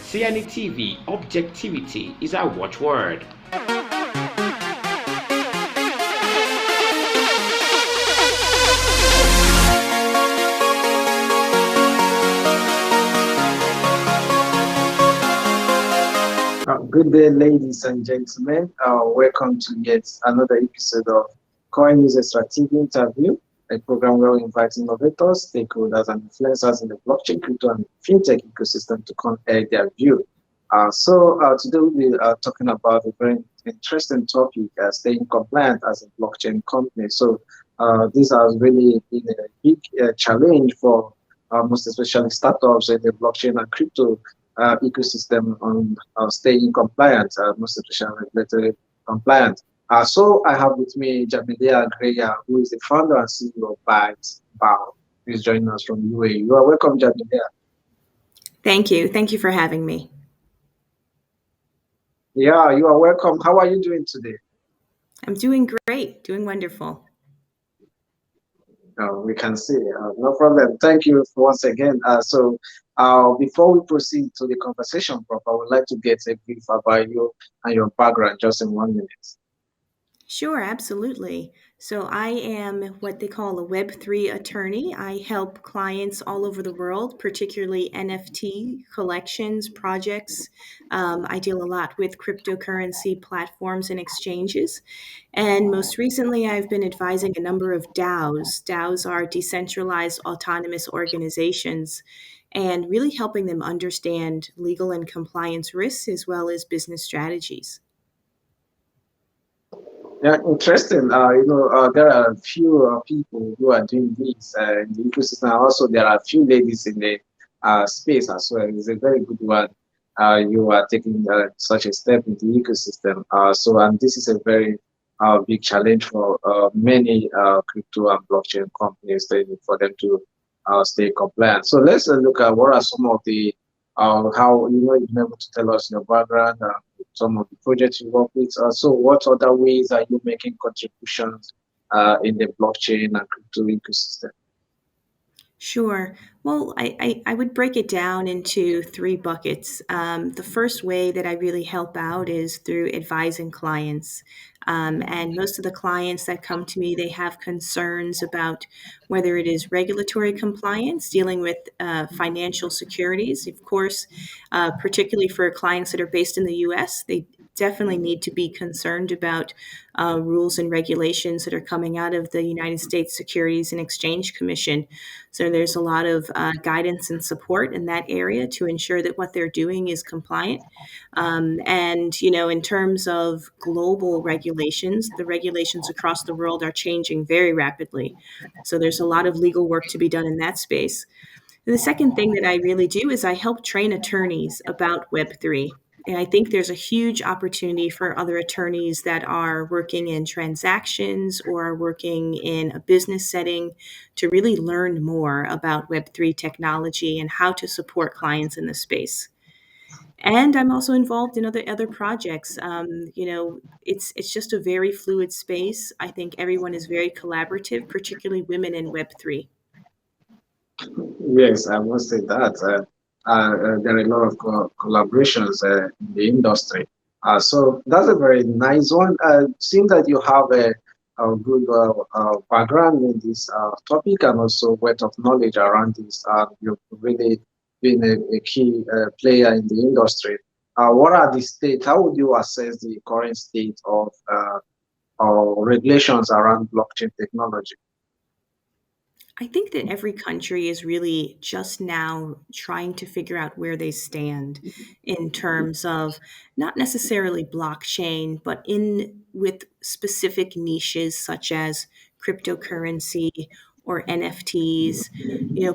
CNE TV, objectivity is our watchword. Good day, ladies and gentlemen. Welcome to yet another episode of Coin User Strategic Interview, a program where we invite innovators, stakeholders, and influencers in the blockchain, crypto, and fintech ecosystem to come air their view. Today we'll be talking about a very interesting topic, staying compliant as a blockchain company. This has really been a big challenge for most especially startups in the blockchain and crypto ecosystem on staying compliant, most especially regulatory compliant. So I have with me Jamilia, who is the founder and CEO of Bytes Bow, who is joining us from UAE. You are welcome, Jamilia. Thank you. Thank you for having me. Yeah, you are welcome. How are you doing today? I'm doing great, doing wonderful. We can see. No problem. Thank you once again. Before we proceed to the conversation, Prof, I would like to get a brief about you and your background just in 1 minute. Sure, absolutely. So I am what they call a Web3 attorney. I help clients all over the world, particularly NFT collections, projects. I deal a lot with cryptocurrency platforms and exchanges. And most recently, I've been advising a number of DAOs. DAOs are decentralized autonomous organizations, and really helping them understand legal and compliance risks as well as business strategies. Yeah, interesting. There are a few people who are doing this in the ecosystem. Also, there are a few ladies in the space as well. It's a very good one. You are taking such a step in the ecosystem. And this is a very big challenge for many crypto and blockchain companies for them to stay compliant. So let's look at what are some of the how you've been able to tell us your background, some of the projects you work with. So what other ways are you making contributions in the blockchain and crypto ecosystem? Sure. Well, I would break it down into three buckets. The first way that I really help out is through advising clients. And most of the clients that come to me, they have concerns about whether it is regulatory compliance, dealing with financial securities. Of course, particularly for clients that are based in the US, they definitely need to be concerned about rules and regulations that are coming out of the United States Securities and Exchange Commission. So there's a lot of guidance and support in that area to ensure that what they're doing is compliant. In terms of global regulations, the regulations across the world are changing very rapidly. So there's a lot of legal work to be done in that space. And the second thing that I really do is I help train attorneys about Web3. And I think there's a huge opportunity for other attorneys that are working in transactions or are working in a business setting to really learn more about Web3 technology and how to support clients in the space. And I'm also involved in other projects. It's just a very fluid space. I think everyone is very collaborative, particularly women in Web3. Yes, I must say that there are a lot of collaborations in the industry. So that's a very nice one. Seems that you have a good background in this topic and also wealth of knowledge around this. You've really been a key player in the industry. What are the state? How would you assess the current state of regulations around blockchain technology? I think that every country is really just now trying to figure out where they stand in terms of not necessarily blockchain, but in with specific niches such as cryptocurrency or NFTs.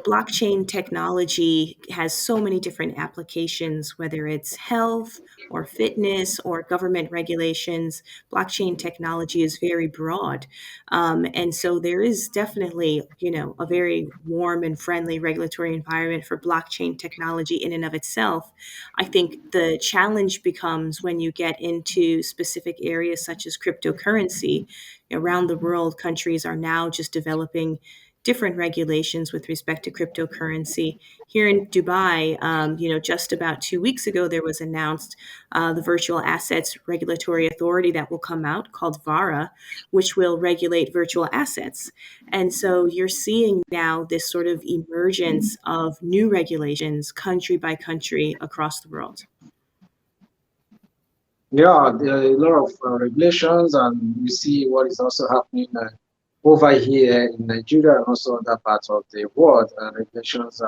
Blockchain technology has so many different applications, whether it's health or fitness or government regulations. Blockchain technology is very broad. And so there is definitely, a very warm and friendly regulatory environment for blockchain technology in and of itself. I think the challenge becomes when you get into specific areas such as cryptocurrency. Around the world, countries are now just developing different regulations with respect to cryptocurrency. Here in Dubai, just about 2 weeks ago, there was announced the Virtual Assets Regulatory Authority that will come out called VARA, which will regulate virtual assets. And so you're seeing now this sort of emergence of new regulations country by country across the world. Yeah, there are a lot of regulations, and we see what is also happening over here in Nigeria and also other parts of the world. Regulations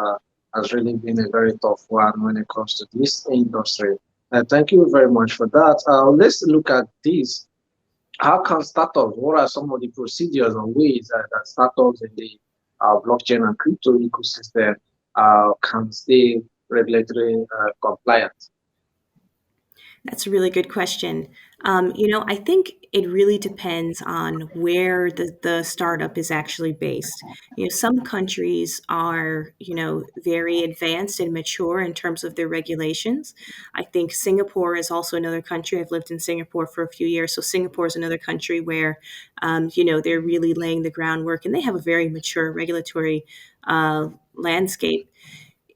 has really been a very tough one when it comes to this industry. Thank you very much for that. Let's look at this. How can startups, what are some of the procedures or ways that startups in the blockchain and crypto ecosystem can stay regulatory compliant? That's a really good question. I think it really depends on where the startup is actually based. Some countries are, very advanced and mature in terms of their regulations. I think Singapore is also another country. I've lived in Singapore for a few years. So Singapore is another country where, they're really laying the groundwork and they have a very mature regulatory landscape.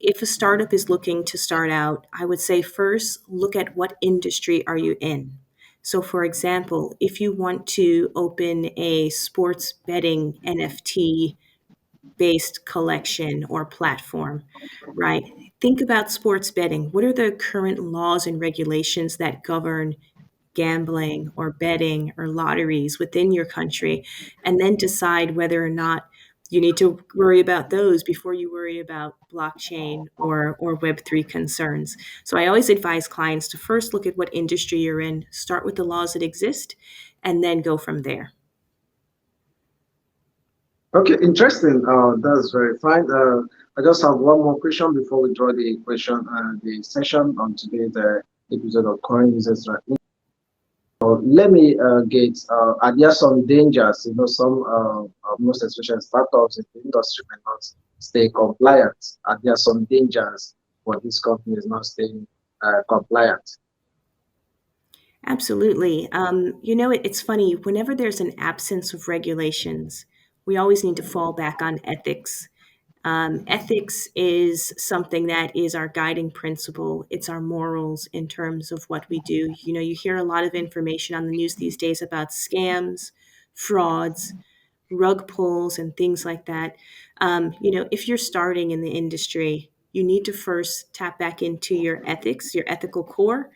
If a startup is looking to start out, I would say first look at what industry are you in. So for example, if you want to open a sports betting NFT based collection or platform, right? Think about sports betting. What are the current laws and regulations that govern gambling or betting or lotteries within your country, and then decide whether or not you need to worry about those before you worry about blockchain or Web3 concerns. So I always advise clients to first look at what industry you're in, start with the laws that exist, and then go from there. Okay, interesting. That's very fine. I just have one more question before we draw the session on today's episode of Current Users. Let me get, are there some dangers? Some, most especially startups in the industry may not stay compliant. Are there some dangers for these companies not staying compliant? Absolutely. It's funny, whenever there's an absence of regulations, we always need to fall back on ethics. Ethics is something that is our guiding principle. It's our morals in terms of what we do. You hear a lot of information on the news these days about scams, frauds, rug pulls, and things like that. If you're starting in the industry, you need to first tap back into your ethics, your ethical core,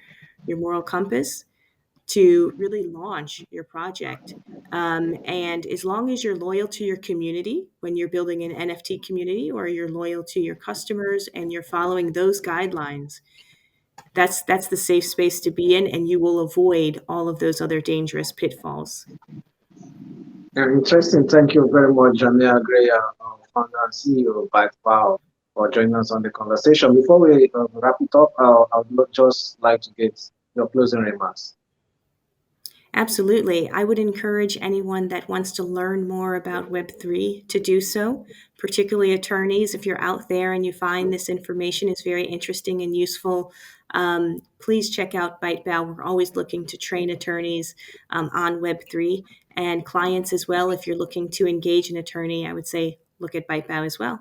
your moral compass to really launch your project. And as long as you're loyal to your community when you're building an NFT community, or you're loyal to your customers and you're following those guidelines, that's the safe space to be in, and you will avoid all of those other dangerous pitfalls. Interesting. Thank you very much, Jamilia Gray, founder and CEO of BytePower, for joining us on the conversation. Before we wrap it up, I would just like to get your closing remarks. Absolutely. I would encourage anyone that wants to learn more about Web3 to do so, particularly attorneys. If you're out there and you find this information is very interesting and useful, please check out BytePower. We're always looking to train attorneys on Web3, and clients as well. If you're looking to engage an attorney, I would say look at BytePower as well.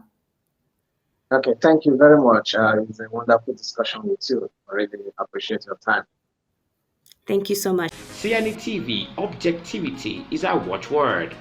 Okay, thank you very much. It was a wonderful discussion with you. I really appreciate your time. Thank you so much. CNE TV, objectivity is our watchword.